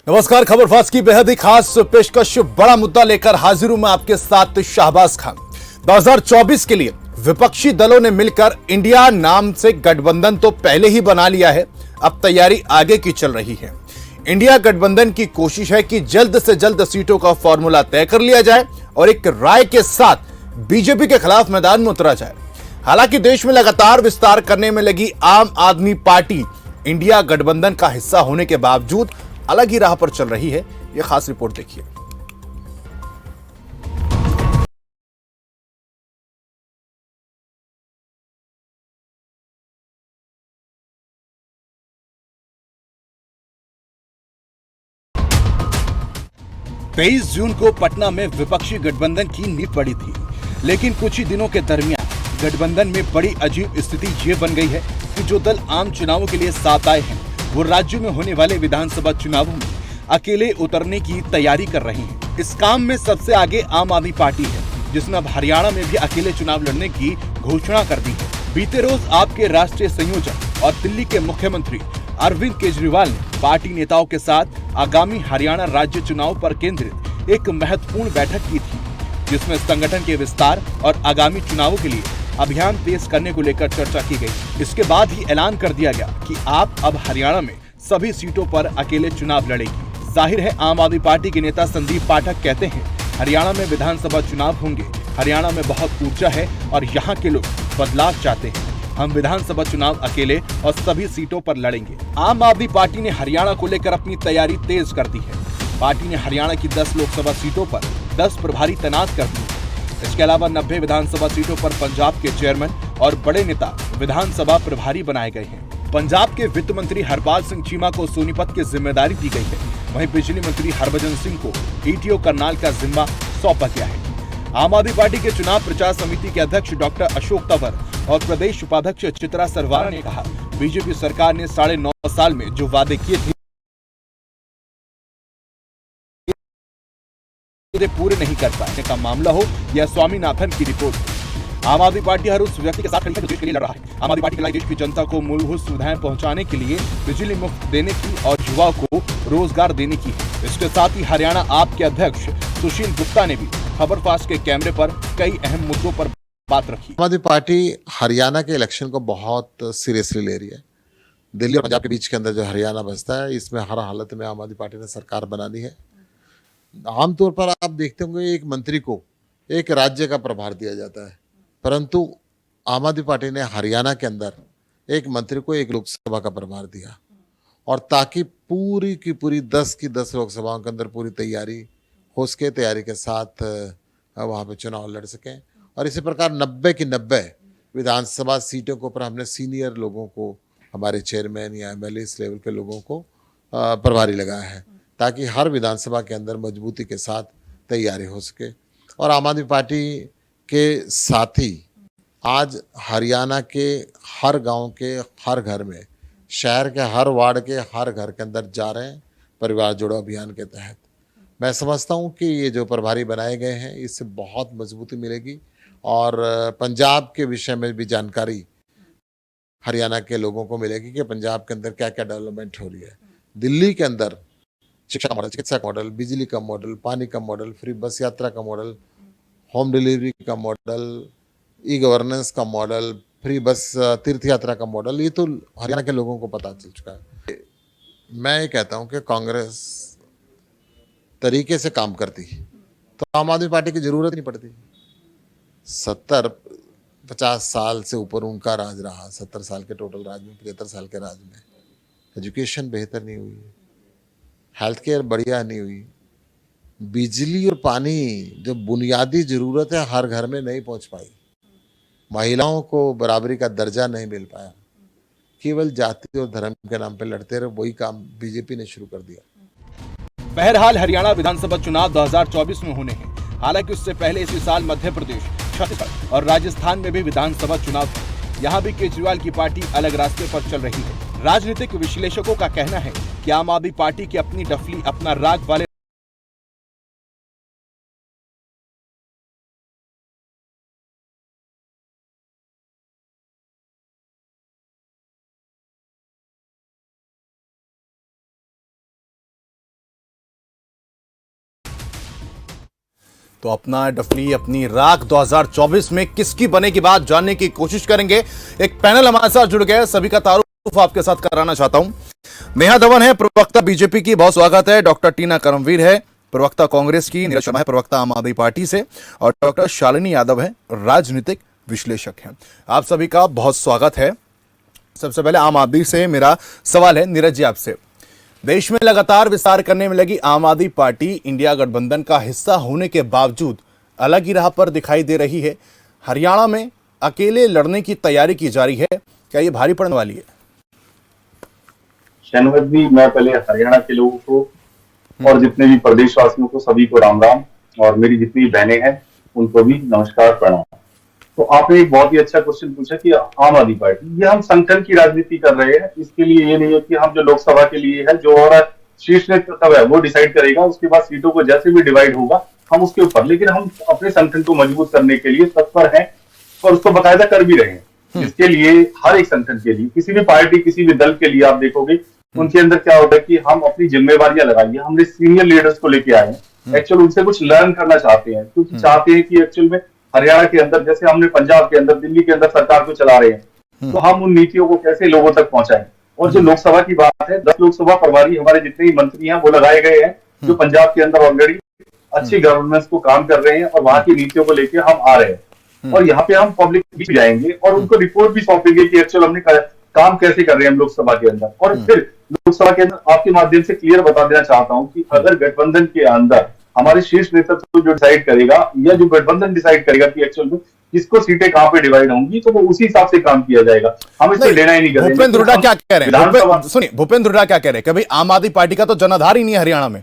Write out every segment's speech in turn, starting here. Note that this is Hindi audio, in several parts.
नमस्कार। खबर फास्ट की बेहद ही खास पेशकश, बड़ा मुद्दा लेकर हाजिर हूं मैं आपके साथ शाहबाज खान। 2024 के लिए विपक्षी दलों ने मिलकर इंडिया नाम से गठबंधन तो पहले ही बना लिया है, अब तैयारी आगे की चल रही है। इंडिया गठबंधन की कोशिश है कि जल्द से जल्द सीटों का फॉर्मूला तय कर लिया जाए और एक राय के साथ बीजेपी के खिलाफ मैदान में उतरा जाए। हालांकि देश में लगातार विस्तार करने में लगी आम आदमी पार्टी इंडिया गठबंधन का हिस्सा होने के बावजूद अलग ही राह पर चल रही है। यह खास रिपोर्ट देखिए। तेईस जून को पटना में विपक्षी गठबंधन की नींव पड़ी थी, लेकिन कुछ ही दिनों के दरमियान गठबंधन में बड़ी अजीब स्थिति ये बन गई है कि जो दल आम चुनावों के लिए साथ आए हैं, वो राज्य में होने वाले विधानसभा चुनावों में अकेले उतरने की तैयारी कर रही है। इस काम में सबसे आगे आम आदमी पार्टी है, जिसने अब हरियाणा में भी अकेले चुनाव लड़ने की घोषणा कर दी है। बीते रोज आपके राष्ट्रीय संयोजक और दिल्ली के मुख्यमंत्री अरविंद केजरीवाल ने पार्टी नेताओं के साथ आगामी हरियाणा राज्य चुनाव पर केंद्रित एक महत्वपूर्ण बैठक की थी, जिसमें संगठन के विस्तार और आगामी चुनावों के लिए अभियान तेज करने को लेकर चर्चा की गई। इसके बाद ही ऐलान कर दिया गया कि आप अब हरियाणा में सभी सीटों पर अकेले चुनाव लड़ेगी। जाहिर है, आम आदमी पार्टी के नेता संदीप पाठक कहते हैं, हरियाणा में विधानसभा चुनाव होंगे। हरियाणा में बहुत ऊर्जा है और यहाँ के लोग बदलाव चाहते हैं। हम विधानसभा चुनाव अकेले और सभी सीटों पर लड़ेंगे। आम आदमी पार्टी ने हरियाणा को लेकर अपनी तैयारी तेज कर दी है। पार्टी ने हरियाणा की 10 लोकसभा सीटों पर 10 प्रभारी तैनात कर दिए। इसके अलावा 90 विधानसभा सीटों पर पंजाब के चेयरमैन और बड़े नेता विधानसभा प्रभारी बनाए गए हैं। पंजाब के वित्त मंत्री हरपाल सिंह चीमा को सोनीपत की जिम्मेदारी दी गई है। वहीं बिजली मंत्री हरभजन सिंह को ईटीओ करनाल का जिम्मा सौंपा गया है। आम आदमी पार्टी के चुनाव प्रचार समिति के अध्यक्ष डॉक्टर अशोक तंवर और प्रदेश उपाध्यक्ष चित्रा सरवारा ने कहा, बीजेपी सरकार ने 9.5 साल में जो वादे किए थे पूरे नहीं कर पाए का मामला हो या स्वामीनाथन की रिपोर्ट। आम आदमी पार्टी हर उस व्यक्ति के साथ खड़ी है जो देश के लिए लड़ रहा है। आम आदमी पार्टी के लिए देश की जनता को मूलभूत सुविधाएं पहुंचाने के लिए बिजली मुफ्त देने की और युवाओं को रोजगार देने की है। इसके साथ ही हरियाणा आप के अध्यक्ष सुशील गुप्ता ने भी खबर फास्ट के कैमरे पर कई अहम मुद्दों पर बात रखी। आम आदमी पार्टी हरियाणा के इलेक्शन को बहुत सीरियसली ले रही है। दिल्ली और पंजाब के बीच के अंदर जो हरियाणा बसता है, इसमें हर हालत में आम आदमी पार्टी ने सरकार बनानी है। आमतौर पर आप देखते होंगे एक मंत्री को एक राज्य का प्रभार दिया जाता है, परंतु आम आदमी पार्टी ने हरियाणा के अंदर एक मंत्री को एक लोकसभा का प्रभार दिया, और ताकि पूरी की पूरी 10 की 10 लोकसभाओं के अंदर पूरी तैयारी हो सके, तैयारी के साथ वहाँ पे चुनाव लड़ सकें। और इसी प्रकार 90 की 90 विधानसभा सीटों के ऊपर हमने सीनियर लोगों को, हमारे चेयरमैन या एमएलए इस लेवल के लोगों को प्रभारी लगाया है, ताकि हर विधानसभा के अंदर मजबूती के साथ तैयारी हो सके। और आम आदमी पार्टी के साथी आज हरियाणा के हर गांव के हर घर में, शहर के हर वार्ड के हर घर के अंदर जा रहे हैं परिवार जोड़ो अभियान के तहत। मैं समझता हूं कि ये जो प्रभारी बनाए गए हैं, इससे बहुत मजबूती मिलेगी और पंजाब के विषय में भी जानकारी हरियाणा के लोगों को मिलेगी कि पंजाब के अंदर क्या क्या डेवलपमेंट हो रही है। दिल्ली के अंदर शिक्षा का मॉडल, चिकित्सा का मॉडल, बिजली का मॉडल, पानी का मॉडल, फ्री बस यात्रा का मॉडल, होम डिलीवरी का मॉडल, ई गवर्नेंस का मॉडल, फ्री बस तीर्थ यात्रा का मॉडल, ये तो हरियाणा के लोगों को पता चल चुका है। मैं ये कहता हूँ कि कांग्रेस तरीके से काम करती तो आम आदमी पार्टी की जरूरत नहीं पड़ती। 70-50 साल से ऊपर उनका राज रहा, 70 साल के टोटल राज में, 75 साल के राज में एजुकेशन बेहतर नहीं हुई, हेल्थ केयर बढ़िया नहीं हुई, बिजली और पानी जो बुनियादी जरूरत है हर घर में नहीं पहुंच पाई, महिलाओं को बराबरी का दर्जा नहीं मिल पाया, केवल जाति और धर्म के नाम पे लड़ते रहे। वही काम बीजेपी ने शुरू कर दिया। बहरहाल हरियाणा विधानसभा चुनाव 2024 में होने हैं। हालांकि उससे पहले इसी साल मध्य प्रदेश, छत्तीसगढ़ और राजस्थान में भी विधानसभा चुनाव है। यहाँ भी केजरीवाल की पार्टी अलग रास्ते पर चल रही है। राजनीतिक विश्लेषकों का कहना है कि आम आदमी पार्टी की अपनी डफली, अपना राग वाले तो अपना डफली अपनी राख 2024 में किसकी बनेगी बात जानने की कोशिश करेंगे। एक पैनल हमारे साथ जुड़ गया है, सभी का तारुफ आपके साथ कराना चाहता हूं। नेहा धवन है प्रवक्ता बीजेपी की, बहुत स्वागत है। डॉक्टर टीना करमवीर है प्रवक्ता कांग्रेस की, नीरज शर्मा है प्रवक्ता आम आदमी पार्टी से, और डॉक्टर शालिनी यादव है राजनीतिक विश्लेषक हैं। आप सभी का बहुत स्वागत है। सबसे पहले आम आदमी से मेरा सवाल है, नीरज जी आपसे। देश में लगातार विस्तार करने में लगी आम आदमी पार्टी इंडिया गठबंधन का हिस्सा होने के बावजूद अलग ही राह पर दिखाई दे रही है। हरियाणा में अकेले लड़ने की तैयारी की जा रही है, क्या ये भारी पड़ने वाली है? शहनवाज जी, मैं पहले हरियाणा के लोगों को और जितने भी प्रदेशवासियों को सभी को राम राम, और मेरी जितनी बहनें हैं उनको भी नमस्कार प्रणाम। तो आपने एक बहुत ही अच्छा क्वेश्चन पूछा कि आम आदमी पार्टी, ये हम संगठन की राजनीति कर रहे हैं। इसके लिए ये नहीं है कि हम जो लोकसभा के लिए है, जो और शीर्ष नेतृत्व है वो डिसाइड करेगा, उसके बाद सीटों को जैसे भी डिवाइड होगा हम उसके ऊपर, लेकिन हम अपने संगठन को मजबूत करने के लिए तत्पर हैं और उसको बाकायदा कर भी रहे हैं। जिसके लिए हर एक संगठन के लिए, किसी भी पार्टी किसी भी दल के लिए आप देखोगे उनके अंदर क्या होता है कि हम अपनी जिम्मेवारियां लगाइए। हमने सीनियर लीडर्स को लेके आए हैं, एक्चुअल उनसे कुछ लर्न करना चाहते हैं, क्योंकि चाहते हैं कि एक्चुअल में हरियाणा के अंदर, जैसे हमने पंजाब के अंदर, दिल्ली के अंदर सरकार को चला रहे हैं, तो हम उन नीतियों को कैसे लोगों तक पहुंचाएं। और जो लोकसभा की बात है, 10 लोकसभा प्रभारी हमारे जितने भी मंत्री हैं वो लगाए गए हैं, जो पंजाब के अंदर ऑलरेडी अच्छी गवर्नेंस को काम कर रहे हैं और वहां की नीतियों को लेकर हम आ रहे हैं। और यहाँ पे हम पब्लिक भी जाएंगे और उनको रिपोर्ट भी सौंपेंगे कि एक्चुअल हमने काम कैसे कर रहे हैं हम लोकसभा के अंदर। और फिर लोकसभा के अंदर आपके माध्यम से क्लियर बता देना चाहता हूं कि अगर गठबंधन के अंदर हमारे शीर्ष नेतृत्व जो डिसाइड करेगा, या जो गठबंधन डिसाइड करेगा कि एक्चुअल में किसको सीटें कहां पे डिवाइड होंगी, तो वो उसी हिसाब से काम किया जाएगा। हम इससे लेना ही नहीं करेंगे। भूपेंद्र हुड्डा क्या कह रहे हैं? सुनिए, भूपेंद्र हुड्डा क्या कह रहे हैं कि भाई आम आदमी पार्टी का तो जनाधार ही नहीं है हरियाणा में,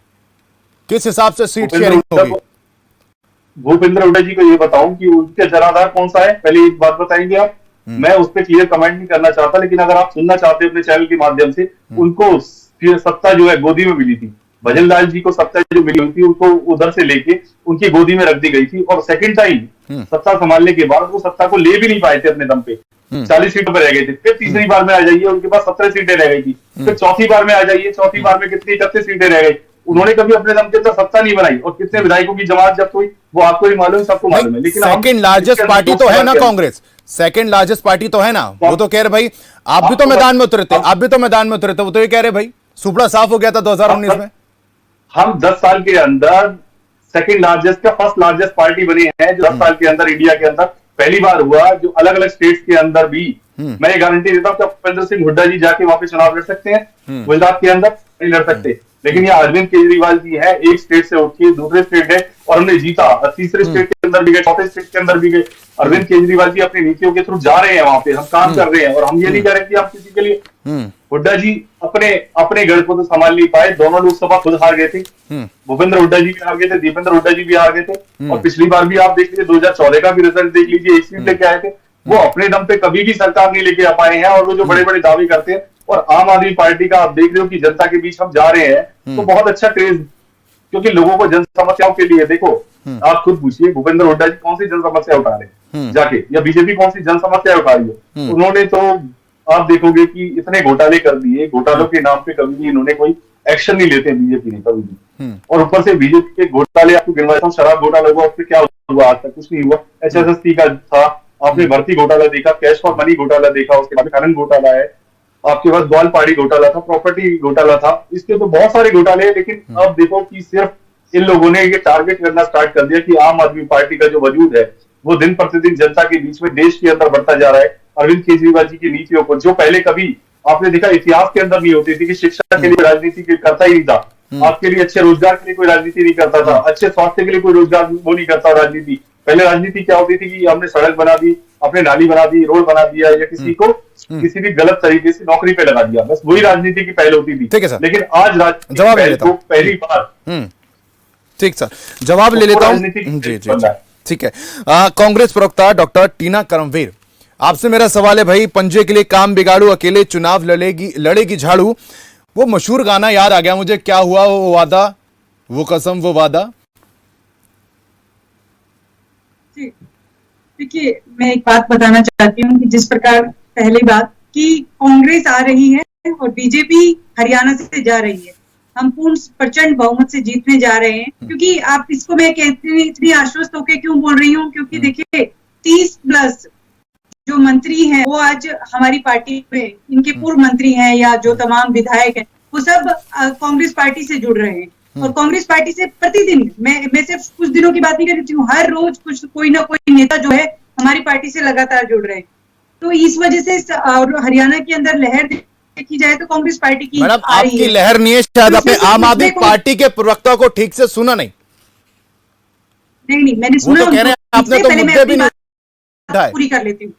किस हिसाब से सीट शेयरिंग होगी? भूपेंद्र हुड्डा जी को ये बताऊं कि उनके जनाधार कौन सा है, पहले एक बात बताएंगे आप। मैं उस पर क्लियर कमेंट नहीं करना चाहता, लेकिन अगर आप सुनना चाहते हैं अपने चैनल के माध्यम से, उनको सत्ता जो है गोदी में मिली थी। भजन लाल जी को सत्ता जो मिली हुई थी उनको उधर से लेके उनकी गोदी में रख दी गई थी, और सेकंड टाइम सत्ता संभालने के बाद वो सत्ता को ले भी नहीं पाए थे अपने दम पे। 40 सीटों पर रह गए थे। फिर तीसरी बार में आ जाइए, उनके पास 17 सीटें रह गई थी। फिर चौथी बार में आ जाइए, चौथी बार में कितनी 31 सीटें रह गई। उन्होंने कभी अपने दम के अंदर सत्ता नहीं बनाई, और कितने विधायकों की जमात जब हुई वो आपको ही मालूम है, सबको मालूम है। लेकिन सेकंड लार्जेस्ट पार्टी तो है ना कांग्रेस, सेकंड लार्जेस्ट पार्टी तो है ना। वो तो कह रहे भाई आप भी तो मैदान में उतरे थे, आप भी तो मैदान में उतरे थे। वो तो ये कह रहे भाई सुपड़ा साफ हो गया था 2019 में। हम 10 साल के अंदर सेकंड लार्जेस्ट का फर्स्ट लार्जेस्ट पार्टी बनी है, जो 10 साल के अंदर इंडिया के अंदर पहली बार हुआ, जो अलग अलग स्टेट्स के अंदर भी। मैं ये गारंटी देता हूं कि भूपेंद्र सिंह हुड्डा जी जाके वहां पे चुनाव लड़ सकते हैं, गुजरात के अंदर नहीं लड़ सकते। लेकिन ये अरविंद केजरीवाल जी है, एक स्टेट से उठ के दूसरे स्टेट गए और हमने जीता। तीसरे स्टेट के अंदर भी गए, चौथे स्टेट के अंदर भी गए। अरविंद केजरीवाल जी अपनी नीतियों के थ्रू जा रहे हैं, वहां पे हम काम कर रहे हैं। और हम ये नहीं कह रहे कि आप किसी के लिए, हुड्डा जी अपने गढ़ को तो संभाल नहीं पाए, दोनों लोकसभा खुद हार गए थे। भूपेंद्र हुड्डा जी भी हार गए थे, दीपेंद्र हुड्डा जी भी हार गए थे। और पिछली बार भी आप देख लीजिए, 2014 का भी रिजल्ट देख लीजिए, एक सीट लेके आए थे। वो अपने दम पे कभी भी सरकार नहीं लेके आ पाए हैं, और वो जो बड़े बड़े दावे करते हैं। और आम आदमी पार्टी का आप देख रहे हो कि जनता के बीच हम जा रहे हैं, तो बहुत अच्छा क्रेज, क्योंकि लोगों को जन समस्याओं के लिए, देखो आप खुद पूछिए भूपेंद्र हुड्डा जी कौन सी जन समस्या उठा रहे हैं जाके, या बीजेपी कौन सी जन समस्या उठा रही है। उन्होंने तो आप देखोगे कि इतने घोटाले कर दिए, घोटालों के नाम पे कभी भी इन्होंने कोई एक्शन नहीं लेते बीजेपी ने कभी भी। और ऊपर से बीजेपी के घोटाले आपको गिनवाता हूँ। शराब घोटाला हुआ, उससे क्या हुआ? आज तक कुछ नहीं हुआ। HSST का था, आपने भर्ती घोटाला देखा, कैश फॉर मनी घोटाला देखा, उसके बाद खनन घोटाला है, आपके पास ग्वालपाड़ी घोटाला था, प्रॉपर्टी घोटाला था। इसके तो बहुत सारे घोटाले हैं। लेकिन अब देखो कि सिर्फ इन लोगों ने ये टारगेट करना स्टार्ट कर दिया कि आम आदमी पार्टी का जो वजूद है वो दिन प्रतिदिन जनता के बीच में, देश के अंदर बढ़ता जा रहा है। अरविंद केजरीवाल जी की नीतियों को, जो पहले कभी आपने देखा इतिहास के अंदर नहीं होती थी, कि शिक्षा के लिए राजनीति करता ही नहीं था, आपके लिए अच्छे रोजगार के लिए कोई राजनीति नहीं करता था, अच्छे स्वास्थ्य के लिए कोई रोजगार वो नहीं करता राजनीति। पहले राजनीति क्या होती थी कि हमने सड़क बना दी, अपने नाली बना दी, रोड बना दिया, या किसी को किसी भी गलत तरीके से नौकरी पे लगा दिया, बस वही राजनीति की पहल होती थी। ठीक है सर, लेकिन आज राजनीति को पहली बार। ठीक सर, जवाब ले लेता हूं। जी जी ठीक है। कांग्रेस प्रवक्ता डॉक्टर टीना करमवीर, आपसे मेरा सवाल है भाई, पंजे के लिए काम बिगाड़ू, अकेले चुनाव लड़ेगी झाड़ू। वो मशहूर गाना याद आ गया मुझे, क्या हुआ वो वादा, वो कसम वो वादा। देखिए, मैं एक बात बताना चाहती हूँ कि जिस प्रकार पहली बात कि कांग्रेस आ रही है और बीजेपी हरियाणा से जा रही है, हम पूर्ण प्रचंड बहुमत से जीतने जा रहे हैं। क्योंकि आप इसको मैं कहती इतनी आश्वस्त होकर क्यों बोल रही हूँ, क्योंकि देखिए 30+ जो मंत्री हैं वो आज हमारी पार्टी में, इनके पूर्व मंत्री हैं या जो तमाम विधायक हैं, वो सब कांग्रेस पार्टी से जुड़ रहे हैं। और कांग्रेस पार्टी से प्रतिदिन, मैं सिर्फ कुछ दिनों की बात नहीं कर रही हूँ, हर रोज कुछ कोई ना कोई नेता जो है हमारी पार्टी से लगातार जुड़ रहे हैं। तो इस वजह से और हरियाणा के अंदर लहर देखी जाए तो कांग्रेस पार्टी की मैडम आपकी लहर नहीं है, शायद आपने आम आदमी पार्टी के प्रवक्ता को ठीक से सुना नहीं। नहीं, मैंने सुना, वो तो कह रहे हैं आपने तो मुद्दे भी नहीं उठाए। पूरी कर लेती हूँ,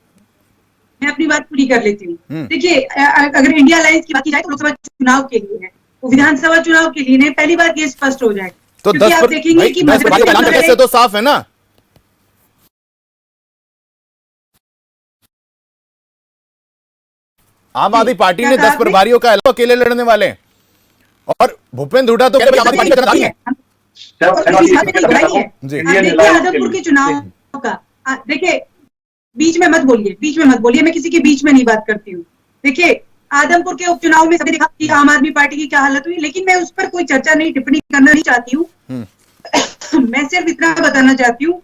मैं अपनी बात पूरी कर लेती हूँ। देखिए, अगर इंडिया अलायंस की बात की जाए तो लोकसभा चुनाव के लिए है, वो विधानसभा चुनाव के लिए नहीं। पहली बात ये स्पष्ट हो जाए तो क्योंकि आप देखेंगे कि से तो साफ है ना। आम आदमी पार्टी ने 10 प्रभारियों का अकेले लड़ने वाले हैं और भूपेंद्र हुड्डा तो आम आदमी पार्टी है। आदमपुर के चुनाव का देखिए, बीच में मत बोलिए, मैं किसी के बीच में नहीं बात करती हूँ। देखिए, आदमपुर के उपचुनाव में सभी देखा कि आम आदमी पार्टी की क्या हालत हुई, लेकिन मैं उस पर कोई चर्चा नहीं, टिप्पणी करना नहीं चाहती हूँ। मैं सिर्फ इतना बताना चाहती हूँ,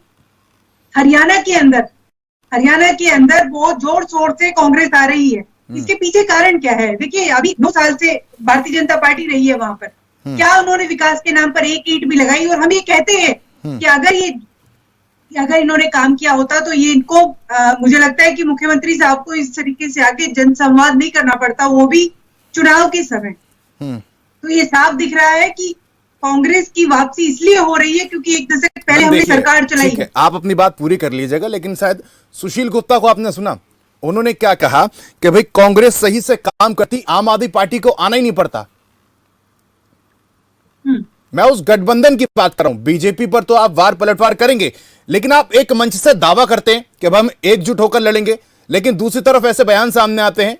हरियाणा के अंदर बहुत जोर शोर से कांग्रेस आ रही है। इसके पीछे कारण क्या है? देखिए, अभी 9 साल से भारतीय जनता पार्टी रही है वहां पर, क्या उन्होंने विकास के नाम पर एक ईंट भी लगाई? और हम ये कहते हैं कि अगर इन्होंने काम किया होता तो ये इनको मुझे लगता है कि मुख्यमंत्री साहब को इस तरीके से आके जनसंवाद नहीं करना पड़ता, वो भी चुनाव के समय। तो ये साफ दिख रहा है कि कांग्रेस की वापसी इसलिए हो रही है क्योंकि एक दशक पहले हमने सरकार चलाई है। आप अपनी बात पूरी कर लीजिएगा, लेकिन शायद सुशील गुप्ता को आपने सुना, उन्होंने क्या कहा कि भाई कांग्रेस सही से काम करती, आम आदमी पार्टी को आना ही नहीं पड़ता। मैं उस गठबंधन की बात कर रहा हूं। बीजेपी पर तो आप वार पलटवार करेंगे, लेकिन आप एक मंच से दावा करते हैं कि अब हम एकजुट होकर लड़ेंगे, लेकिन दूसरी तरफ ऐसे बयान सामने आते हैं।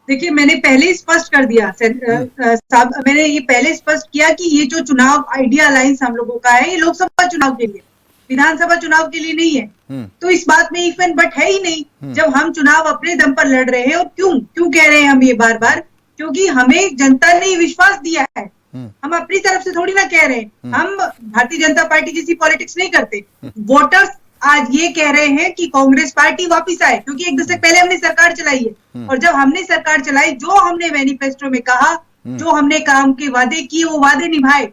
देखिए, मैंने पहले स्पष्ट कर दिया साहब, मैंने ये पहले स्पष्ट किया कि ये जो चुनाव आइडिया अलायंस हम लोगों का है, ये लोकसभा चुनाव के लिए, विधानसभा चुनाव के लिए नहीं है। तो इस बात में इफ एंड बट है ही नहीं। जब हम चुनाव अपने दम पर लड़ रहे हैं, और क्यों कह रहे हैं हम ये बार बार, क्योंकि हमें जनता ने विश्वास दिया है। हम अपनी तरफ से थोड़ी ना कह रहे हैं, हम भारतीय जनता पार्टी जैसी पॉलिटिक्स नहीं करते। वोटर्स आज ये कह रहे हैं कि कांग्रेस पार्टी वापस आए, क्योंकि एक दशक पहले हमने सरकार चलाई है। और जब हमने सरकार चलाई, जो हमने मैनिफेस्टो में कहा, जो हमने काम के वादे किए, वो वादे निभाए,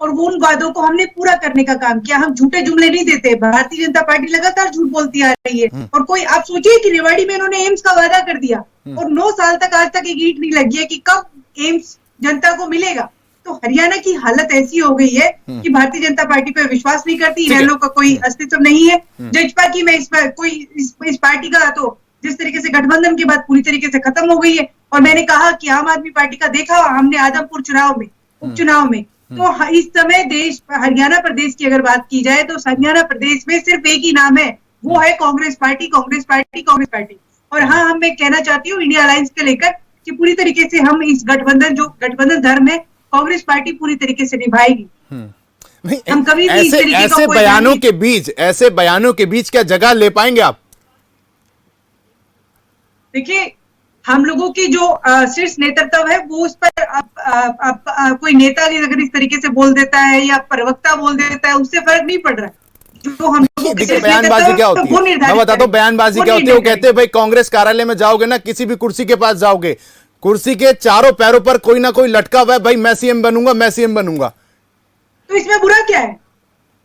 और वो उन वादों को हमने पूरा करने का काम किया। हम झूठे जुमले नहीं देते। भारतीय जनता पार्टी लगातार झूठ बोलती आ रही है। और कोई, आप सोचिए कि रेवाड़ी में इन्होंने एम्स का वादा कर दिया और 9 साल तक आज तक एक ईंट नहीं लगी है कि कब एम्स जनता को मिलेगा। तो हरियाणा की हालत ऐसी हो गई है कि भारतीय जनता पार्टी पर विश्वास नहीं करती, इनेलो का कोई अस्तित्व नहीं है। जजपा की मैं इस पार्टी का तो जिस तरीके से गठबंधन की बात पूरी तरीके से खत्म हो गई है। और मैंने कहा कि आम आदमी पार्टी का देखा हमने आदमपुर चुनाव में, उपचुनाव में। तो इस समय हरियाणा प्रदेश की अगर बात की जाए तो हरियाणा प्रदेश में सिर्फ एक ही नाम है, वो है Congress party, Congress party, Congress party. और हाँ, मैं कहना चाहती हूँ इंडिया अलायंस के लेकर कि पूरी तरीके से हम इस गठबंधन, जो गठबंधन धर्म है, कांग्रेस पार्टी पूरी तरीके से निभाएगी। हम कभी भी ऐसे बयानों के बीच क्या जगह ले पाएंगे आप? देखिए, हम लोगों की जो शीर्ष नेतृत्व है, वो उस पर कोई नेता अगर इस तरीके से बोल देता है या प्रवक्ता बोल देता है, उससे फर्क नहीं पड़ रहा है। जो हम लोगों की बयानबाजी क्या होती है, मैं बताता हूँ बयानबाजी क्या होती है। वो कहते हैं भाई कांग्रेस कार्यालय में जाओगे ना, किसी भी कुर्सी के पास जाओगे, कुर्सी के चारों पैरों पर कोई ना कोई लटका हुआ है, भाई मैं सीएम बनूंगा, मैं सीएम बनूंगा। तो इसमें बुरा क्या है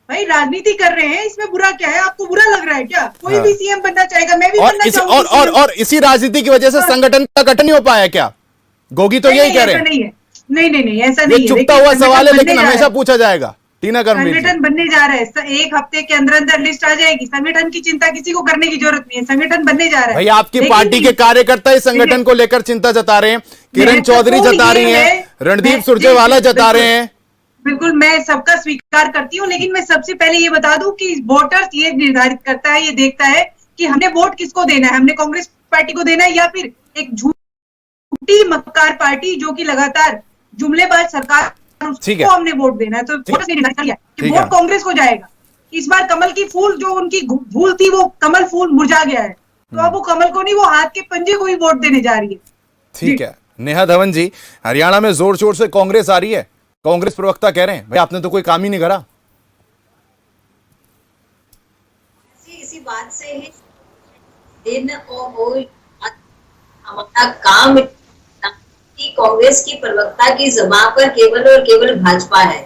भाई? राजनीति कर रहे हैं, इसमें बुरा क्या है? आपको बुरा लग रहा है क्या? कोई भी सीएम बनना चाहेगा, मैं भी बनना चाहूंगा। और इसी राजनीति की वजह से संगठन का गठन नहीं हो पाया क्या? गोगी तो यही कह रहे हैं। नहीं, ऐसा नहीं है। चुपता हुआ सवाल है, लेकिन हमेशा पूछा जाएगा। टीना कर्मवीर, संगठन बनने जा रहा है, एक हफ्ते के अंदर अंदर लिस्ट आ जाएगी। संगठन की चिंता किसी को करने की जरूरत नहीं है, संगठन बनने जा रहा है। भाई आपकी पार्टी के कार्यकर्ता इस संगठन को लेकर चिंता जता रहे हैं, किरण चौधरी जता रही हैं, रणदीप सुरजेवाला जता रहे हैं। बिल्कुल, मैं सबका स्वीकार करती हूँ, लेकिन मैं सबसे पहले ये बता दूं कि वोटर्स ये निर्धारित करता है, ये देखता है कि हमने वोट किसको देना है। हमने कांग्रेस पार्टी को देना है या फिर एक झूठी मक्कार पार्टी जो कि लगातार जुमलेबाज सरकार, उसको हमने वोट देना है। तो वोटर्स ने निर्धारित कर लिया कि वोट कांग्रेस को जाएगा। इस बार कमल की फूल जो उनकी भूल थी, वो कमल फूल मुरझा गया है, तो अब वो कमल को नहीं, वो हाथ के पंजे को ही वोट देने जा रही है। ठीक है, नेहा धवन जी, हरियाणा में जोर शोर से कांग्रेस आ रही है, कांग्रेस प्रवक्ता कह रहे हैं भाई आपने तो कोई काम ही नहीं करा। इसी बात से ही दिन और हमारा काम कि कांग्रेस की प्रवक्ता की ज़बान पर केवल और केवल भाजपा है,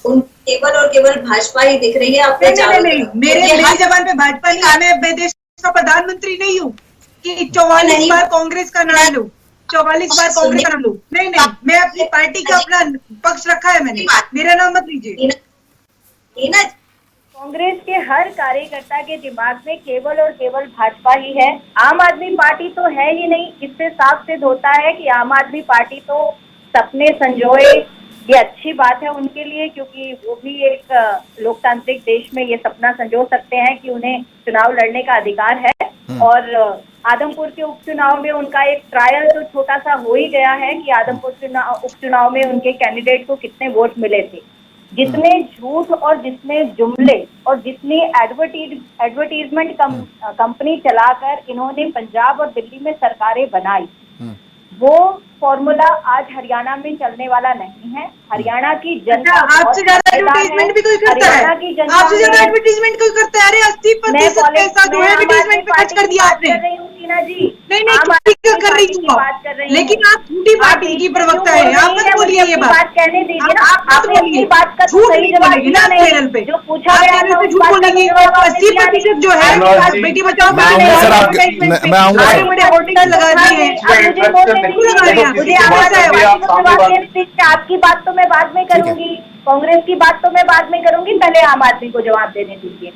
उन केवल और केवल भाजपा ही दिख रही है अपने चारों तरफ। मेरे जबान पे भाजपा नहीं है, मैं देश का प्रधानमंत्री नहीं हूँ कि 44 बार कांग्रेस का नाम लूं, 44 बार कांग्रेस का नाम लूं। नहीं, मैं अपनी पार्टी का अपना पक्ष रखा है मैंने, मेरा नाम मत लीजिए। कांग्रेस के हर कार्यकर्ता के दिमाग में केवल और केवल भाजपा ही है, आम आदमी पार्टी तो है ही नहीं। इससे साफ सिद्ध होता है कि आम आदमी पार्टी तो सपने संजोए, ये अच्छी बात है उनके लिए, क्योंकि वो भी एक लोकतांत्रिक देश में ये सपना संजो सकते हैं कि उन्हें चुनाव लड़ने का अधिकार है। और आदमपुर के उपचुनाव में उनका एक ट्रायल तो छोटा सा हो ही गया है कि आदमपुर उपचुनाव में उनके कैंडिडेट को कितने वोट मिले थे। जितने झूठ और जितने जुमले और जितनी एडवर्टीजमेंट कंपनी चलाकर इन्होंने पंजाब और दिल्ली में सरकारें बनाई, वो फॉर्मूला आज हरियाणा में चलने वाला नहीं है। हरियाणा की जनता आपसे ज्यादा एडवर्टाइजमेंट भी कोई करता है, आपसे ज्यादा एडवर्टाइजमेंट कोई करता है। अरे 80% पैसा जो है एडवर्टाइजमेंट पे खर्च कर दिया आपने। जी नहीं कर रही हूँ, लेकिन आप झूठी पार्टी की प्रवक्ता है, आप मत बोलिए ये बात। कहने दीजिए ना, आपने अपनी बात का सही जवाब दिया चैनल पे, जो पूछा गया था झूठ बोलेंगे। 80% जो है बेटी बचाओ मैं आऊंगा होर्डिंग लगा दिए हैं, मुझे आपकी बात तो मैं बाद में करूंगी, कांग्रेस की बात तो मैं बाद में करूंगी, पहले आम आदमी को जवाब देने दीजिए।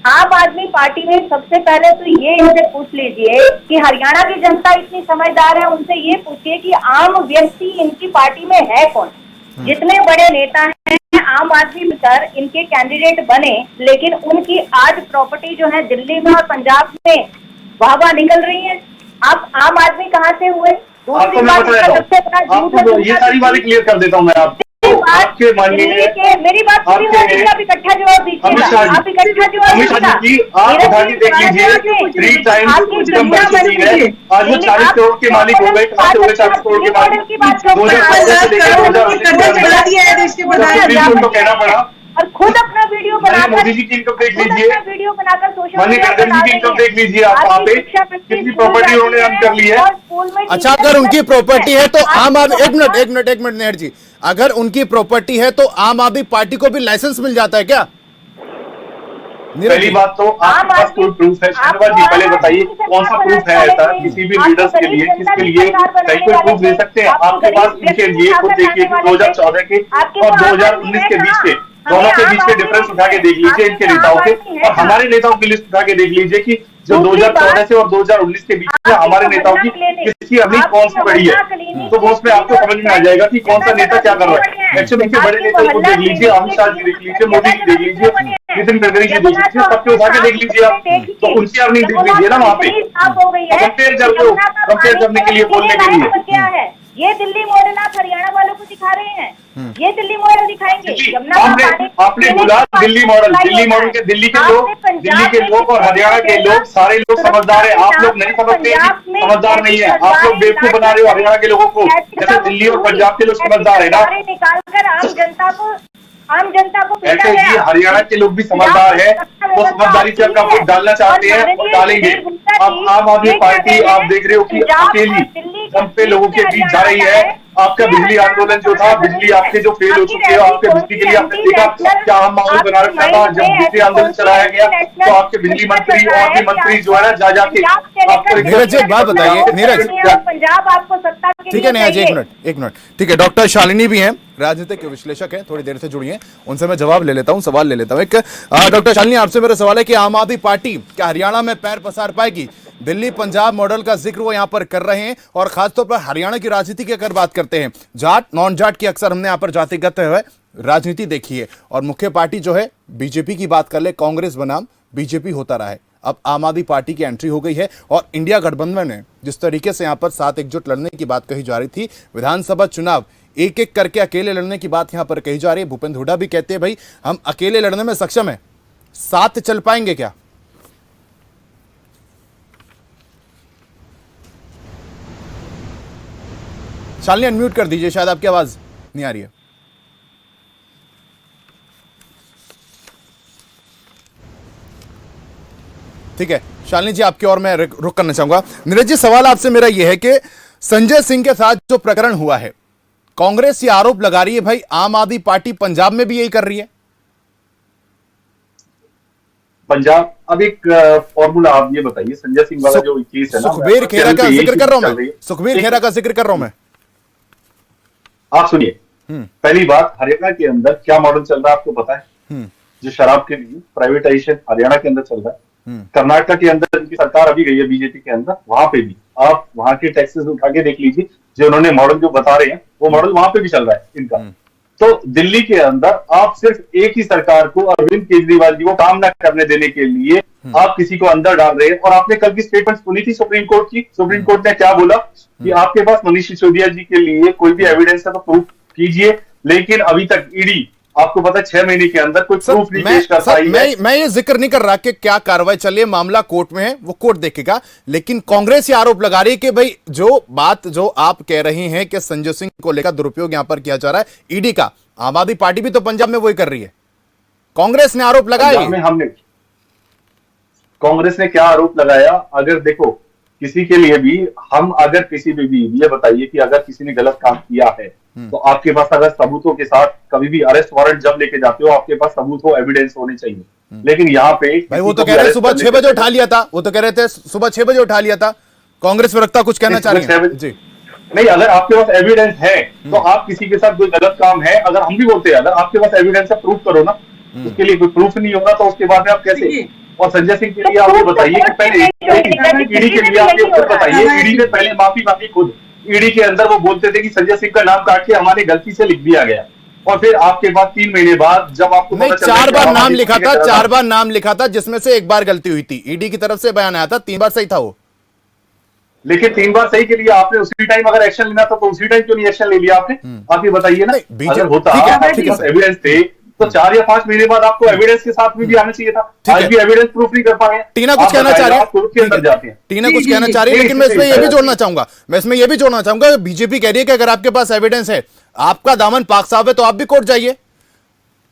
आम आदमी पार्टी में सबसे पहले तो ये इनसे पूछ लीजिए कि हरियाणा की जनता इतनी समझदार है, उनसे ये पूछिए कि आम व्यक्ति इनकी पार्टी में है कौन। जितने बड़े नेता हैं आम आदमी कर इनके कैंडिडेट बने, लेकिन उनकी आज प्रॉपर्टी जो है दिल्ली में और पंजाब में वाह निकल रही है। आप आम आदमी कहाँ से हुए? आपको मैं आपको ये सारी बातें क्लियर कर देता हूँ मैं आपके माननीय मेरी बात पूरी होगी, आप इकट्ठा जवाब दीजिएगा। आप इकट्ठा जवाब दीजिएगा। आप उठा के देख लीजिए, 3 टाइम्स इनकम बढ़ चुकी है। आज वो 40 करोड़ के मालिक हो गए। कहाँ से हो गए 40 करोड़ के मालिक? 2014 से लेकर 2019 को कहना पड़ा। और खुद अपना वीडियो बनाकर मोदी जी की इनकम देख लीजिए, वीडियो बनाकर सोशल माननीय गर्दन जी की इनकम देख लीजिए। आप वहाँ पे कितनी प्रॉपर्टी उन्होंने अर्न कर ली है। अच्छा, अगर उनकी प्रॉपर्टी है तो आम आदमी एक मिनट नेहर जी, अगर उनकी प्रॉपर्टी है तो आम आदमी पार्टी को भी लाइसेंस मिल जाता है क्या? पहली बात तो आपके पास कोई प्रूफ है? शनिवार जी पहले बताइए कौन सा प्रूफ है ऐसा किसी भी लीडर्स के लिए, किसके लिए कहीं कोई प्रूफ दे सकते हैं आपके पास? इनके लिए खुद देखिए कि 2014 के और 2019 के बीच के दोनों के बीच के डिफरेंस उठा के देख लीजिए इनके नेताओं के, और हमारे नेताओं की लिस्ट उठा के देख लीजिए कि जो 2014 से और 2019 के बीच में हमारे नेताओं की किसकी अर्निंग कौन सी बड़ी है। तो वो उसमें आपको समझ में आ जाएगा कि कौन सा नेता क्या कर रहा है। एक्चुअली इनके बड़े नेताओं को देख लीजिए, अमित शाह जी देख लीजिए, मोदी जी देख लीजिए, नितिन गडकरी जी देख लीजिए, सबके उठा के देख लीजिए आप, तो उनकी अर्निंग देख लीजिए ना वहाँ पे। कंपेयर करने के लिए, बोलने के लिए ये दिल्ली मॉडल आप हरियाणा वालों को दिखा रहे हैं, ये दिल्ली मॉडल दिखाएंगे। आपने बोला दिल्ली मॉडल के दिल्ली के लोग और हरियाणा के लोग सारे लोग समझदार है। आप लोग नहीं समझते, समझदार नहीं है। आप लोग बेवकूफ बना रहे हो हरियाणा के लोगों को, जैसे दिल्ली और पंजाब के लोग समझदार है ना। निकालकर आम जनता को ऐसे ही हरियाणा के लोग भी समझदार है, वो समझदारी से अपना वोट डालना चाहते हैं और डालेंगे। अब आम आदमी पार्टी आप देख रहे हो कि अकेली दम पे लोगों के बीच जा रही है। आपका बिजली आंदोलन जो था, बिजली आपके जो फेल हो चुके हैं, आपके बिजली के लिए आपने देखा क्या हम माहौल बना रखा था। जब बिजली आंदोलन चलाया गया तो आपके बिजली मंत्री और भी मंत्री जो है ना जा जाके नीरज जी एक बात बताइए, नीरज पंजाब आपको सत्ता, ठीक है नेहा जी, एक मिनट ठीक है। डॉक्टर शालिनी भी हैं, राजनीतिक विश्लेषक हैं, थोड़ी देर से जुड़ी हैं, उनसे मैं जवाब ले लेता हूं, सवाल ले लेता हूं। एक डॉक्टर शालिनी आपसे मेरा सवाल है कि आम आदमी पार्टी क्या हरियाणा में पैर पसार पाएगी? दिल्ली पंजाब मॉडल का जिक्र वो यहां पर कर रहे हैं, और खासतौर पर हरियाणा की राजनीति की अगर बात करते हैं, जाट नॉन जाट की अक्सर हमने यहां पर जातिगत राजनीति देखी है, और मुख्य पार्टी जो है बीजेपी की बात कर ले, कांग्रेस बनाम बीजेपी होता रहा है। अब आम आदमी पार्टी की एंट्री हो गई है, और इंडिया गठबंधन में जिस तरीके से यहां पर साथ एकजुट लड़ने की बात कही जा रही थी, विधानसभा चुनाव एक एक करके अकेले लड़ने की बात यहां पर कही जा रही है। भूपेंद्र हुड्डा भी कहते हैं भाई हम अकेले लड़ने में सक्षम है, साथ चल पाएंगे क्या? शालिनी अनम्यूट कर दीजिए, शायद आपकी आवाज नहीं आ रही है। ठीक है शालिनी जी, आपकी ओर मैं रुक करना चाहूंगा। नीरज जी, सवाल आपसे मेरा यह है कि संजय सिंह के साथ जो प्रकरण हुआ है, कांग्रेस ये आरोप लगा रही है भाई आम आदमी पार्टी पंजाब में भी यही कर रही है। पंजाब, अब एक फॉर्मूला आप ये बताइए, संजय सिंह वाला जो केस है ना, सुखबीर खेरा का जिक्र कर रहा हूं मैं, सुखबीर खेरा का जिक्र कर रहा हूं मैं। आप सुनिए, पहली बात, हरियाणा के अंदर क्या मॉडल चल रहा है आपको पता है? जो शराब के लिए प्राइवेटाइजेशन हरियाणा के अंदर चल रहा है, कर्नाटक के अंदर जिनकी सरकार अभी गई है बीजेपी के अंदर, वहां पे भी आप वहां के टैक्सेस उठा के देख लीजिए, जो उन्होंने मॉडल जो बता रहे हैं वो मॉडल वहां पे भी चल रहा है इनका। तो दिल्ली के अंदर आप सिर्फ एक ही सरकार को, अरविंद केजरीवाल जी को काम न करने देने के लिए आप किसी को अंदर डाल रहे हैं। और आपने कल की स्टेटमेंट सुनी थी सुप्रीम कोर्ट की, सुप्रीम कोर्ट ने क्या बोला कि आपके पास मनीष सिसोदिया जी के लिए कोई भी एविडेंस है तो प्रूफ कीजिए, लेकिन अभी तक ईडी आपको पता है 6 महीने के अंदर कोई प्रूफ नहीं पेश कर पाई है। मैं ये जिक्र नहीं कर रहा कि क्या कार्रवाई चलिए, मामला कोर्ट में है, वो कोर्ट देखेगा, लेकिन कांग्रेस ये आरोप लगा रही है कि भाई जो आप कह रहे हैं कि संजय सिंह को लेकर दुरुपयोग यहां पर किया जा रहा है ईडी का, आम आदमी पार्टी भी तो पंजाब में वही कर रही है, कांग्रेस ने आरोप लगाया। कांग्रेस ने क्या आरोप लगाया? अगर देखो किसी के लिए भी, हम अगर किसी भी ये बताइए कि अगर किसी ने गलत काम किया है तो आपके पास अगर सबूतों के साथ कभी भी अरेस्ट वारंट जब लेके जाते हो, आपके पास सबूत हो, एविडेंस होने चाहिए। लेकिन यहाँ पे भाई वो तो कह रहे सुबह 6 बजे उठा लिया था, वो तो कह रहे थे सुबह 6 बजे उठा लिया था, कांग्रेस प्रवक्ता कुछ कहना चाह रहे हैं जी। नहीं, अगर आपके पास एविडेंस है तो आप किसी के साथ कोई गलत काम है, अगर हम भी बोलते हैं अगर आपके पास एविडेंस है प्रूफ करो ना, उसके लिए कोई प्रूफ नहीं होगा तो उसके बाद में आप कैसे? और संजय सिंह के लिए आप ये बताइए कि पहले ईडी के लिए आप ये खुद बताइए, ईडी ने पहले माफी मांगी खुद, ईडी के अंदर वो बोलते थे कि संजय सिंह का नाम काट के हमारे गलती से लिख दिया गया, और फिर आपके पास 3 महीने बाद जब आपको नहीं 4 बार नाम लिखा था, 4 बार नाम लिखा था, जिसमें से 1 बार गलती हुई थी, ईडी की तरफ से बयान आया था, 3 बार सही था वो। लेकिन 3 बार सही के लिए आपने उसी टाइम अगर एक्शन लेना था तो उसी टाइम क्यों नहीं एक्शन ले लिया आपने? आप ये बताइए ना, अगर होता आपके पास एविडेंस थे तो 4 या 5 महीने बाद आपको एविडेंस के साथ में भी आना चाहिए था। आज भी एविडेंस प्रूफ नहीं कर पाए। टीना कुछ कहना चाह रही है, कोर्ट के अंदर जाते हैं, टीना कुछ कहना चाह रही है, लेकिन मैं इसमें ये भी जोड़ना चाहूंगा, बीजेपी कह रही है कि अगर आपके पास एविडेंस है, आपका दामन पाक साहब है, तो आप भी कोर्ट जाइए।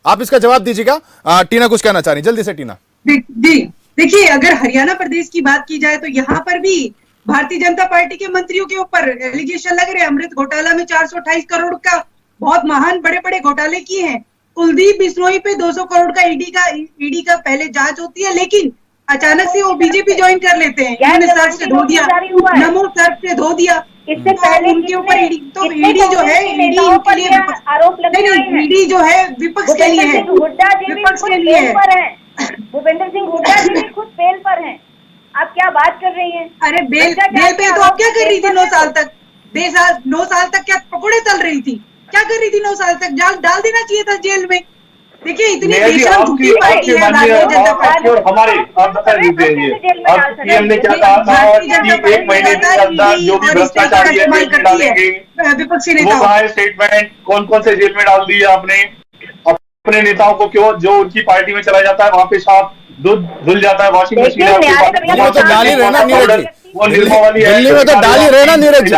आप इसका जवाब दीजिएगा। टीना कुछ कहना चाह रही है, जल्दी से टीना। देखिए, अगर हरियाणा प्रदेश की बात की जाए तो यहाँ पर भी भारतीय जनता पार्टी के मंत्रियों के ऊपर एलिगेशन लग रहे हैं। अमृत घोटाला में 428 करोड़ का बहुत महान बड़े बड़े घोटाले किए हैं। कुलदीप बिश्नोई पे 200 करोड़ का ईडी का पहले जांच होती है, लेकिन अचानक से वो बीजेपी ज्वाइन कर लेते हैं। इन्होंने सर्फ से धो दिया, नमो सर्फ से धो दिया, इससे पहले उनके ऊपर ईडी जो है, ईडी जो है विपक्ष के लिए है, विपक्ष के लिए है। भूपेंद्र सिंह हुड्डा जी भी खुद बेल पर हैं। आप क्या बात कर रही हैं? अरे बेल पे तो आप क्या कर रही थी 9 साल तक? 9 साल तक क्या पकौड़े तल रही थी? क्या कर रही थी 9 साल तक? डाल देना चाहिए था जेल में। देखिए, इतनी बेशरम झूठी पार्टी है भारतीय जनता पार्टी। और हमारे आप बता दीजिए, अब पीएम ने क्या कहा था कि 1 महीने के अंदर जो भी भ्रष्टाचारी है जेल में डालेंगे। विपक्षी वो नेताओं कहा है स्टेटमेंट, कौन कौन से जेल में डाल दिया आपने? अपने नेताओं को क्यों, जो उनकी पार्टी में चला जाता है वहां पे साफ दूध धुल जाता है, वॉशिंग मशीन तो डाल ही रहना नीरज जी, दिल्ली में तो डाल ही रहना नीरज जी,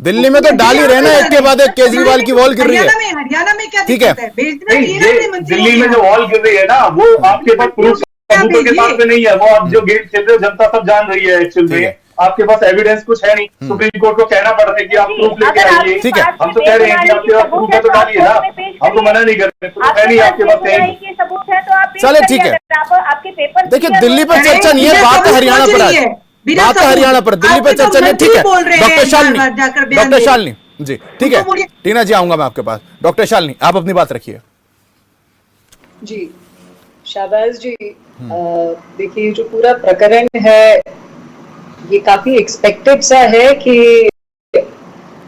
दिल्ली में तो डाल ही रहना, एक के बाद एक केजरीवाल की वॉल गिर रही है। हरियाणा में क्या ठीक है, दिल्ली में जो वॉल गिर रही है ना, वो आपके पास प्रूफ सबूतों के साथ में नहीं है। वो आप जो गेम खेल रहे हो जनता सब जान रही है, एक्चुअल में आपके पास एविडेंस कुछ है नहीं। सुप्रीम कोर्ट को कहना पड़ रहा है कि आप प्रूफ लेके आइए। ठीक है, हम तो कह रहे हैं कि आपके पास प्रूफ है तो डालिए ना, हम तो मना नहीं कर रहे, प्रूफ है नहीं आपके पास है। चले ठीक है। देखिए, दिल्ली पर चर्चा नहीं है, बात हरियाणा पर है, बात हरियाणा पर, दिल्ली पर चर्चा नहीं। ठीक है, डॉक्टर शालिनी जी, ठीक है टीना जी, आऊंगा मैं आपके पास। डॉक्टर शालिनी, आप अपनी बात रखिए। जी शाहबाज जी, देखिए जो पूरा प्रकरण है ये काफी एक्सपेक्टेड सा है कि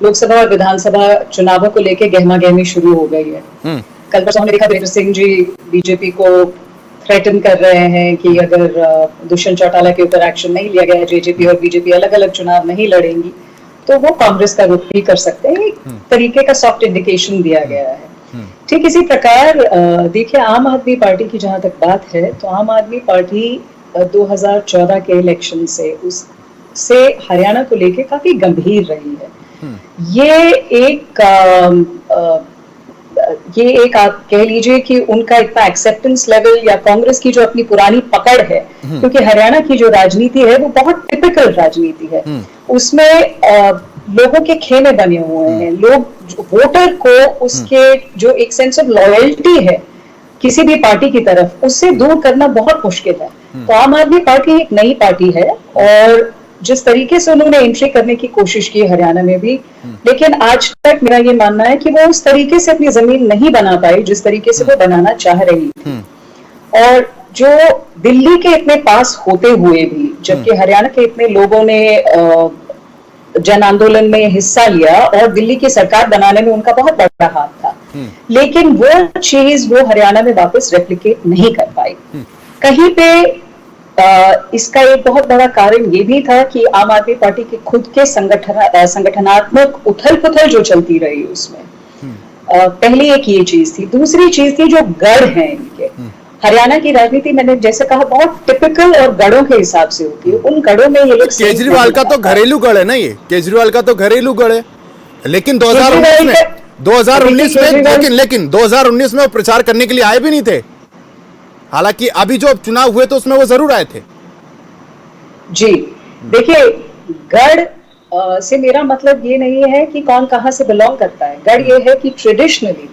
लोकसभा और विधानसभा चुनावों को लेके गहमा गहमी शुरू हो गई है। कल परसों हमने देखा वीरेंद्र सिंह जी बीजेपी को थ्रेटन कर रहे हैं कि अगर दुष्यंत चौटाला के ऊपर एक्शन नहीं लिया गया, जेजेपी और बीजेपी अलग अलग चुनाव नहीं लड़ेंगी, तो वो कांग्रेस का रुख भी कर सकते हैं। एक तरीके का सॉफ्ट इंडिकेशन दिया गया है। ठीक इसी प्रकार देखिए, आम आदमी पार्टी की जहां तक बात है, तो आम आदमी पार्टी 2014 के इलेक्शन से हरियाणा को लेके काफी गंभीर रही है। ये एक आप कह लीजिए कि उनका इतना एक्सेप्टेंस लेवल या कांग्रेस की जो अपनी पुरानी पकड़ है, क्योंकि हरियाणा की जो राजनीति है वो बहुत टिपिकल राजनीति है, उसमें लोगों के खेमे बने हुए हैं। लोग वोटर को उसके जो एक सेंस ऑफ लॉयल्टी है किसी भी पार्टी की तरफ, उससे दूर करना बहुत मुश्किल है। तो आम आदमी पार्टी एक नई पार्टी है और जिस तरीके से उन्होंने एंट्री करने की कोशिश की हरियाणा में भी, लेकिन आज तक मेरा ये मानना है कि वो उस तरीके से अपनी जमीन नहीं बना पाई जिस तरीके से वो बनाना चाह रही थी। और जो दिल्ली के इतने पास होते हुए भी, जबकि हरियाणा के इतने लोगों ने जन आंदोलन में हिस्सा लिया और दिल्ली की सरकार बनाने में उनका बहुत बड़ा हाथ था, लेकिन वो चीज वो हरियाणा में वापस रेप्लिकेट नहीं कर पाई। कहीं पे इसका एक बहुत बड़ा कारण ये भी था कि आम आदमी पार्टी के खुद के संगठनात्मक उथल पुथल जो चलती रही उसमें, पहली एक ये चीज थी। दूसरी चीज थी जो गढ़ हैं इनके, हरियाणा की राजनीति मैंने जैसे कहा बहुत टिपिकल और गढ़ों के हिसाब से होती है। उन गढ़ों में ये लोग, केजरीवाल का तो घरेलू गढ़ है ना, ये केजरीवाल का तो घरेलू गढ़ है, लेकिन 2019 में वो प्रचार करने के लिए आए भी नहीं थे। हालांकि अभी जो चुनाव हुए तो उसमें वो जरूर आए थे। जी देखिए, गढ़ से मेरा मतलब ये नहीं है कि कौन कहां से बिलोंग करता है। गढ़ ये है कि ट्रेडिशनली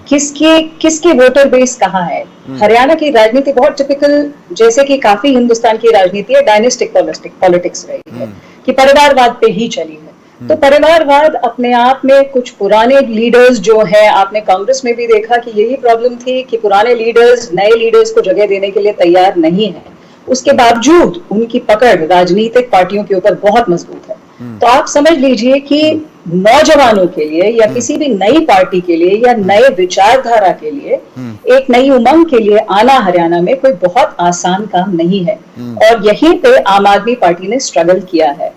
किसकी वोटर बेस कहाँ है। हरियाणा की राजनीति बहुत टिपिकल, जैसे कि काफी हिंदुस्तान की राजनीति है, डायनेस्टिक पॉलिटिक्स रही है कि परिवारवाद पे ही चली है। तो परिवारवाद अपने आप में कुछ पुराने लीडर्स जो है, आपने कांग्रेस में भी देखा कि यही प्रॉब्लम थी कि पुराने लीडर्स नए लीडर्स को जगह देने के लिए तैयार नहीं है। उसके बावजूद उनकी पकड़ राजनीतिक पार्टियों के ऊपर बहुत मजबूत है। तो आप समझ लीजिए कि नौजवानों के लिए या किसी भी नई पार्टी के लिए या नए विचारधारा के लिए, एक नई उमंग के लिए आना हरियाणा में कोई बहुत आसान काम नहीं है। और यहीं पे आम आदमी पार्टी ने स्ट्रगल किया है।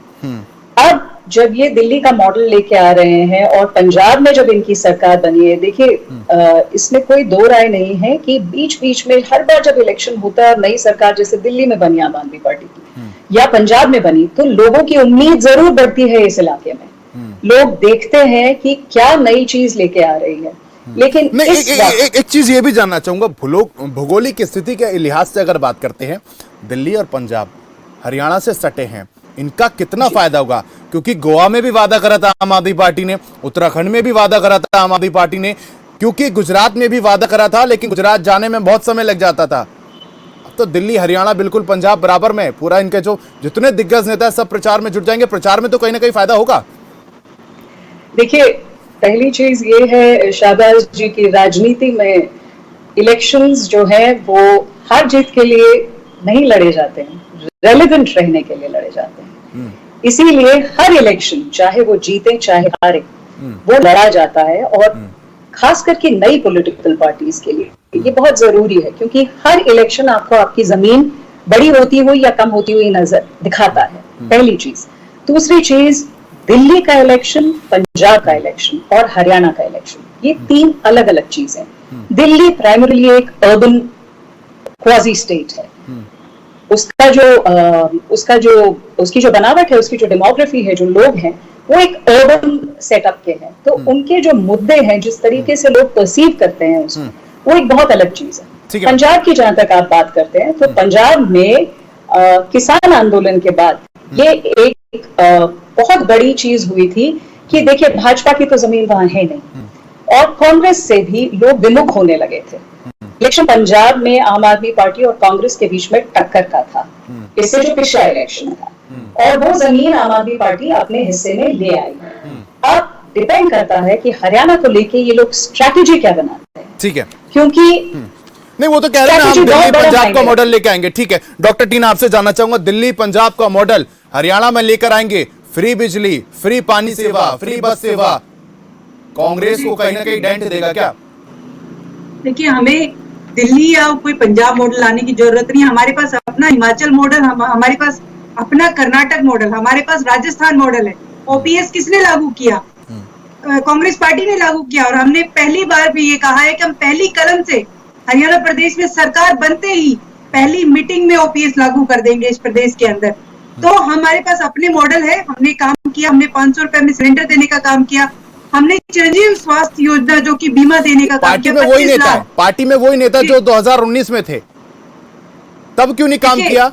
अब जब ये दिल्ली का मॉडल लेके आ रहे हैं और पंजाब में जब इनकी सरकार बनी है, देखिए इसमें कोई दो राय नहीं है कि बीच बीच में हर बार जब इलेक्शन होता है, नई सरकार जैसे दिल्ली में बनी आम आदमी पार्टी की या पंजाब में बनी, तो लोगों की उम्मीद जरूर बढ़ती है इस इलाके में। लोग देखते हैं कि क्या नई चीज लेके आ रही है। लेकिन मैं एक चीज ये भी जानना चाहूंगा, भौगोलिक स्थिति के लिहाज से अगर बात करते हैं, दिल्ली और पंजाब हरियाणा से सटे हैं, इनका कितना फायदा होगा? क्योंकि गोवा में भी वादा करा था आम आदमी पार्टी ने, उत्तराखंड में भी वादा करा था आम आदमी पार्टी ने, क्योंकि गुजरात में भी वादा करा था, लेकिन गुजरात जाने में बहुत समय लग जाता था। अब तो दिल्ली हरियाणा बिल्कुल पंजाब बराबर में, पूरा इनके जो जितने दिग्गज नेता है सब प्रचार में जुट जाएंगे। प्रचार में तो कहीं ना कहीं फायदा होगा। देखिए, पहली चीज ये है शाहबाज जी की राजनीति में इलेक्शंस जो है वो हार जीत के लिए नहीं लड़े जाते हैं, रेलेवेंट रहने के लिए लड़े जाते हैं। इसीलिए हर इलेक्शन, चाहे वो जीते चाहे हारे, वो लड़ा जाता है। और खास करके नई पॉलिटिकल पार्टीज के लिए ये बहुत जरूरी है, क्योंकि हर इलेक्शन आपको आपकी जमीन बड़ी होती हुई या कम होती हुई नजर दिखाता है, पहली चीज। दूसरी चीज, दिल्ली का इलेक्शन, पंजाब का इलेक्शन और हरियाणा का इलेक्शन, ये तीन अलग अलग चीजें। दिल्ली प्राइमरीली एक अर्बन क्वाजी स्टेट है। उसकी जो बनावट है, उसकी जो डेमोग्राफी है, जो लोग हैं, वो एक अर्बन सेटअप के हैं। तो उनके जो मुद्दे हैं, जिस तरीके से लोग परसीव करते हैं उसको, वो एक बहुत अलग चीज है। पंजाब की जहां तक आप बात करते हैं, तो पंजाब में किसान आंदोलन के बाद ये एक बहुत बड़ी चीज हुई थी कि देखिए भाजपा की तो जमीन वहां है नहीं और कांग्रेस से भी लोग विमुख होने लगे थे। इलेक्शन पंजाब में आम आदमी पार्टी और कांग्रेस के बीच में टक्कर का था, इससे जो पिछला इलेक्शन था, और वो जमीन आम आदमी पार्टी अपने हिस्से में ले आई। अब डिपेंड करता है कि हरियाणा को लेके ये लोग स्ट्रैटेजी क्या बनाते हैं। ठीक है, क्योंकि नहीं वो तो कह रहे हैं हम दिल्ली पंजाब का मॉडल लेके आएंगे। ठीक है डॉक्टर टीना, आपसे जानना चाहूंगा, दिल्ली पंजाब का मॉडल हरियाणा में लेकर आएंगे, फ्री बिजली, फ्री पानी सेवा, फ्री बस सेवा, कांग्रेस को कहीं ना कहीं डेंट देगा क्या? देखिए, हमें दिल्ली या कोई पंजाब मॉडल लाने की जरूरत नहीं। हमारे पास अपना हिमाचल मॉडल, हमारे पास अपना कर्नाटक मॉडल, हमारे पास राजस्थान मॉडल है। ओपीएस किसने लागू किया? कांग्रेस पार्टी ने लागू किया। और हमने पहली बार भी ये कहा है कि हम पहली कलम से हरियाणा प्रदेश में सरकार बनते ही पहली मीटिंग में ओपीएस लागू कर देंगे इस प्रदेश के अंदर। तो हमारे पास अपने मॉडल है, हमने काम किया, हमने 500 रुपए में सिलेंडर देने का काम किया, हमने चिरंजीव स्वास्थ्य योजना जो कि बीमा देने का काम पार्टी किया। में वही 25 नेता है, लाख। पार्टी में वही नेता जो 2019 में थे, तब क्यों नहीं काम किया?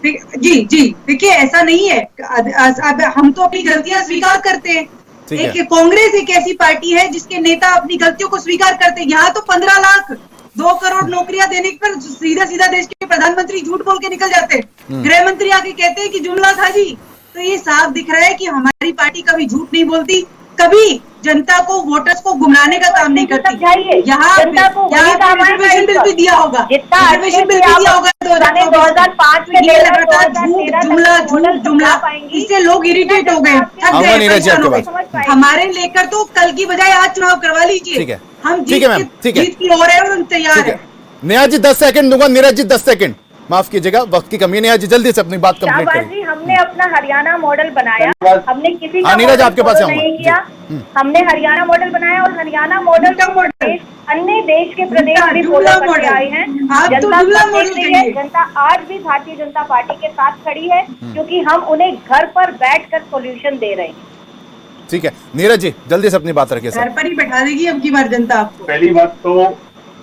जी देखिए ऐसा नहीं है, अब हम तो अपनी गलतियां स्वीकार करते हैं। एक कांग्रेस एक ऐसी पार्टी है जिसके नेता अपनी गलतियों को स्वीकार करते हैं। यहाँ तो 15 लाख 2 करोड़ नौकरियां देने पर सीधा सीधा देश के प्रधानमंत्री झूठ बोल के निकल जाते हैं। गृह मंत्री आके कहते हैं कि जुमला था जी। तो ये साफ दिख रहा है कि हमारी पार्टी कभी झूठ नहीं बोलती, कभी जनता को वोटर्स को गुमराने का काम नहीं करती। यहाँ रिजर्वेशन बिल भी दिया होगा, रिजर्वेशन बिल भी दिया होगा 2005 में लगातार झूठ जुमला, इससे लोग इरिटेट हो गए, थक गए। हमारे लेकर तो कल की बजाय आज चुनाव करवा लीजिए, हम जीत की हो रहे हैं और हम तैयार है। नेहा जी 10 सेकंड दूंगा, नीरज जी 10 सेकंड, माफ कीजिएगा वक्त की कमी है। नेहा जी जल्दी से अपनी बात कंप्लीट करें। जी हमने अपना हरियाणा मॉडल बनाया, हमने किसी का नीरज आपके पास नहीं किया, हमने हरियाणा मॉडल बनाया और हरियाणा मॉडल अन्य देश के प्रदेश भी फॉलो करके आए हैं। जनता देख रही है, जनता आज भी भारतीय जनता पार्टी के साथ खड़ी है क्योंकि हम उन्हें घर पर बैठकर सॉल्यूशन दे रहे हैं। ठीक है नीरज जी जल्दी से अपनी बात रखिए। घर पर ही बैठा देगी अब की बार जनता आपको। पहली बात तो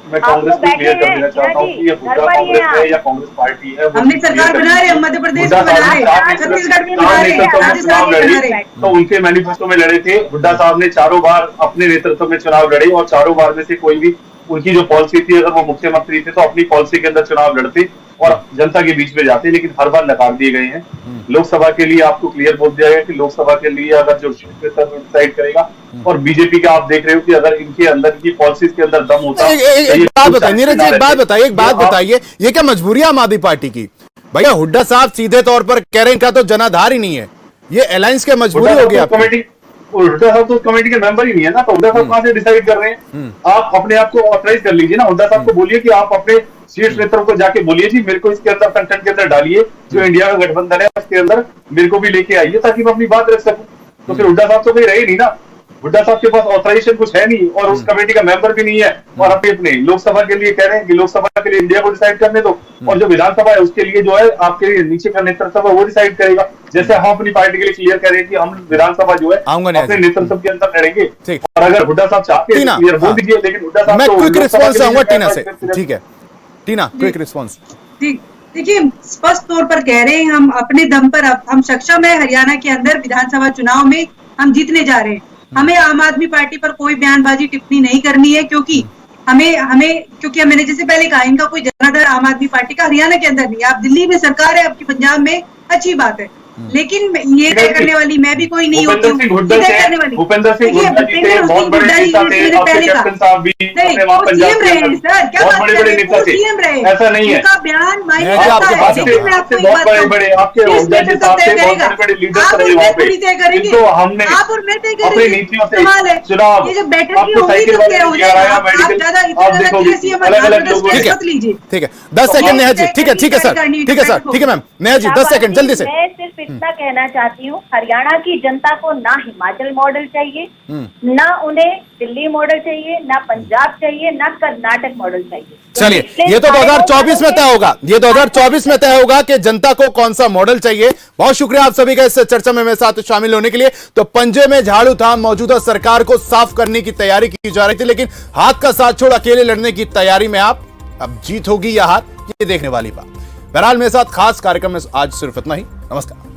मैं कांग्रेस को क्लियर कर देना चाहता हूँ कि ये हुड्डा कांग्रेस है या कांग्रेस पार्टी है। हमने सरकार बना रहे, मध्य प्रदेश में बना रहे, छत्तीसगढ़ में बना रहे, राजस्थान में बना रहे। तो उनके मैनिफेस्टो में लड़े थे। हुड्डा साहब ने 4 बार अपने नेतृत्व में चुनाव लड़े और 4 बार में से कोई भी उनकी जो पॉलिसी थी, अगर वो मुख्यमंत्री थे तो अपनी पॉलिसी के अंदर चुनाव लड़ते और जनता के बीच में जाते, लेकिन हर बार नकार दिए गए हैं। लोकसभा के लिए आपको क्लियर बोल दिया गया कि लोकसभा के लिए अगर जो डिसाइड करेगा, और बीजेपी का आप देख रहे हो कि अगर इनके अंदर की पॉलिसीज के अंदर दम होता है। एक बात बताइए नीरज जी, एक बात बताइए, ये क्या मजबूरी है आम आदमी पार्टी की? भैया हुड्डा साहब सीधे तौर पर कह रहे हैं इनका तो जनाधार ही नहीं है, ये अलायंस के मजबूरी हो गया। हुड्डा साहब तो कमेटी के मेंबर ही नहीं है ना, तो हुड्डा साहब कहां से डिसाइड कर रहे हैं? आप अपने आप को ऑथराइज कर लीजिए ना। हुड्डा साहब को बोलिए कि आप अपने शीर्ष नेताओं को जाके बोलिए जी मेरे को इसके अंदर कंटेंट के अंदर डालिए, जो इंडिया का गठबंधन है उसके अंदर मेरे को भी लेके आइए ताकि मैं अपनी बात रख सकूं। तो फिर हुड्डा साहब तो कहीं रहे नहीं ना, हुड्डा साहब के पास ऑथराइजेशन कुछ है नहीं और उस कमेटी का मेंबर भी नहीं है। और अपने लोकसभा के लिए कह रहे हैं कि लोकसभा के लिए इंडिया को डिसाइड करने दो, और जो विधानसभा है उसके लिए जो है आपके नीचे का नेतृत्व है वो डिसाइड करेगा। जैसे हम अपनी पार्टी के लिए क्लियर करें कि हम विधानसभा जो है अपने नेतृत्व के अंदर लड़ेंगे, और अगर हुड्डा साहब चाहते हैं क्लियर बोल दीजिए, लेकिन हुड्डा साहब मैं क्विक रिस्पॉन्स चाहूंगा टीना से। ठीक है टीना, क्विक रिस्पॉन्स। देखिए स्पष्ट तौर पर कह रहे हैं हम अपने दम पर हम सक्षम है। हरियाणा के अंदर विधानसभा चुनाव में हम जीतने जा रहे हैं। हमें आम आदमी पार्टी पर कोई बयानबाजी टिप्पणी नहीं करनी है, क्योंकि क्योंकि मैंने जैसे पहले कहा इनका कोई जनाधार आम आदमी पार्टी का हरियाणा के अंदर नहीं है। आप दिल्ली में सरकार है, आपकी पंजाब में अच्छी बात है, लेकिन ये तय करने वाली मैं भी कोई नहीं होती हूँ। करने वाली भूपेंद्र सिंह हुड्डा जी थे, बहुत बड़े नेता थे, आपके कैप्टन साहब भी अपने वहां पंजाब के अंदर बहुत बड़े नेता थे। ऐसा नहीं है, उनका बयान बहुत बड़े आपके हुड्डा जी साहब थे, बहुत बड़े लीडर रहे वहाँ पे। तो हमने अपनी नीतियों से चुनाव आपको साइकिल वाले आया, मेडिकल आप देखोगे अलग अलग लोगों ने। ठीक है 10 सेकंड नेहा जी। ठीक है सर, ठीक है सर, ठीक है मैम। नेहा जी 10 सेकंड जल्दी से। इतना कहना चाहती हूँ, हरियाणा की जनता को ना हिमाचल मॉडल चाहिए, ना उन्हें दिल्ली मॉडल चाहिए, ना पंजाब चाहिए, ना कर्नाटक मॉडल चाहिए। चलिए ये तो 2024 में तय होगा, ये 2024 में तय होगा कि जनता को कौन सा मॉडल चाहिए। बहुत शुक्रिया आप सभी का इस चर्चा में मेरे साथ शामिल होने के लिए। तो पंजे में झाड़ू था, मौजूदा सरकार को साफ करने की तैयारी की जा रही थी, लेकिन हाथ का साथ छोड़ अकेले लड़ने की तैयारी में आप। अब जीत होगी या हार, ये देखने वाली बात। बहरहाल मेरे साथ खास कार्यक्रम में आज सिर्फ इतना ही। नमस्कार।